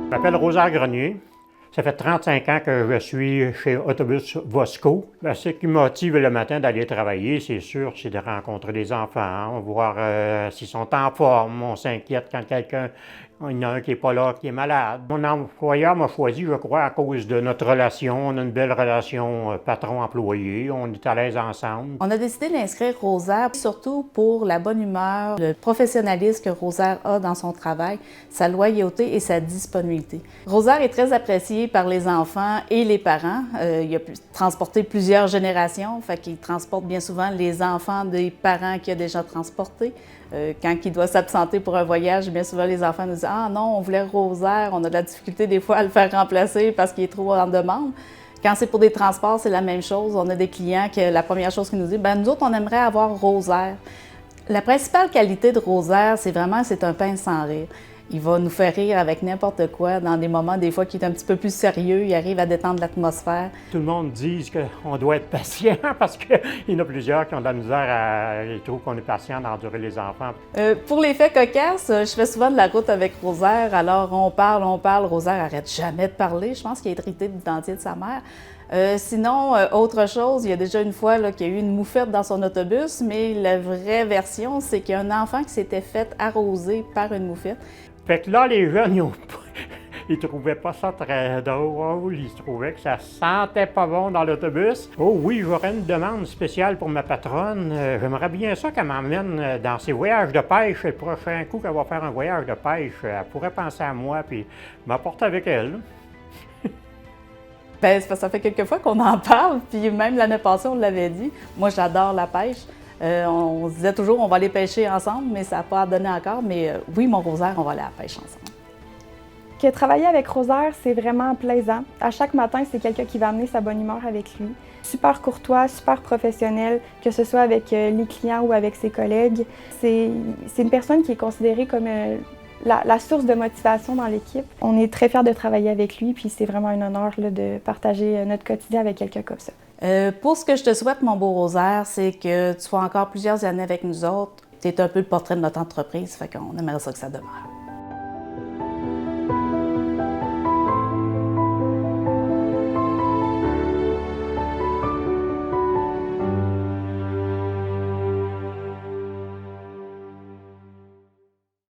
Je m'appelle Rosaire Grenier. Ça fait 35 ans que je suis chez Autobus Vosco. Ce qui me motive le matin d'aller travailler, c'est sûr, c'est de rencontrer des enfants, voir s'ils sont en forme. On s'inquiète quand il y en a un qui n'est pas là, qui est malade. Mon employeur m'a choisi, je crois, à cause de notre relation. On a une belle relation patron-employé. On est à l'aise ensemble. On a décidé d'inscrire Rosaire, surtout pour la bonne humeur, le professionnalisme que Rosaire a dans son travail, sa loyauté et sa disponibilité. Rosaire est très apprécié par les enfants et les parents. Il a transporté plusieurs générations, fait qu'il transporte bien souvent les enfants des parents qu'il a déjà transportés. Quand il doit s'absenter pour un voyage, bien souvent les enfants nous disent « Ah non, on voulait Rosaire, on a de la difficulté des fois à le faire remplacer parce qu'il est trop en demande ». Quand c'est pour des transports, c'est la même chose. On a des clients que la première chose qu'ils nous disent, nous autres, on aimerait avoir Rosaire. La principale qualité de Rosaire, c'est un pain sans rire. Il va nous faire rire avec n'importe quoi, dans des moments, des fois, qui est un petit peu plus sérieux. Il arrive à détendre l'atmosphère. Tout le monde dit qu'on doit être patient parce qu'il y en a plusieurs qui ont de la misère ils trouvent qu'on est patient d'endurer les enfants. Pour les faits cocasses, je fais souvent de la route avec Rosaire. Alors, on parle. Rosaire n'arrête jamais de parler. Je pense qu'il est irrité du dentier de sa mère. Sinon, autre chose, il y a déjà une fois qu'il y a eu une moufette dans son autobus, mais la vraie version, c'est qu'il y a un enfant qui s'était fait arroser par une moufette. Fait que là, les jeunes, ils trouvaient pas ça très drôle. Ils trouvaient que ça sentait pas bon dans l'autobus. Oh oui, j'aurais une demande spéciale pour ma patronne. J'aimerais bien ça qu'elle m'emmène dans ses voyages de pêche. Le prochain coup qu'elle va faire un voyage de pêche, elle pourrait penser à moi puis m'apporter avec elle. C'est parce que ça fait quelques fois qu'on en parle, puis même l'année passée, on l'avait dit. Moi, j'adore la pêche. On se disait toujours, on va aller pêcher ensemble, mais ça n'a pas donné encore. Mais oui, mon Rosaire, on va aller à la pêche ensemble. Que travailler avec Rosaire, c'est vraiment plaisant. À chaque matin, c'est quelqu'un qui va amener sa bonne humeur avec lui. Super courtois, super professionnel, que ce soit avec les clients ou avec ses collègues. C'est une personne qui est considérée comme la source de motivation dans l'équipe. On est très fiers de travailler avec lui, puis c'est vraiment un honneur là, de partager notre quotidien avec quelqu'un comme ça. Pour ce que je te souhaite, mon beau Rosaire, c'est que tu sois encore plusieurs années avec nous autres. Tu es un peu le portrait de notre entreprise, fait qu'on aimerait ça que ça demeure.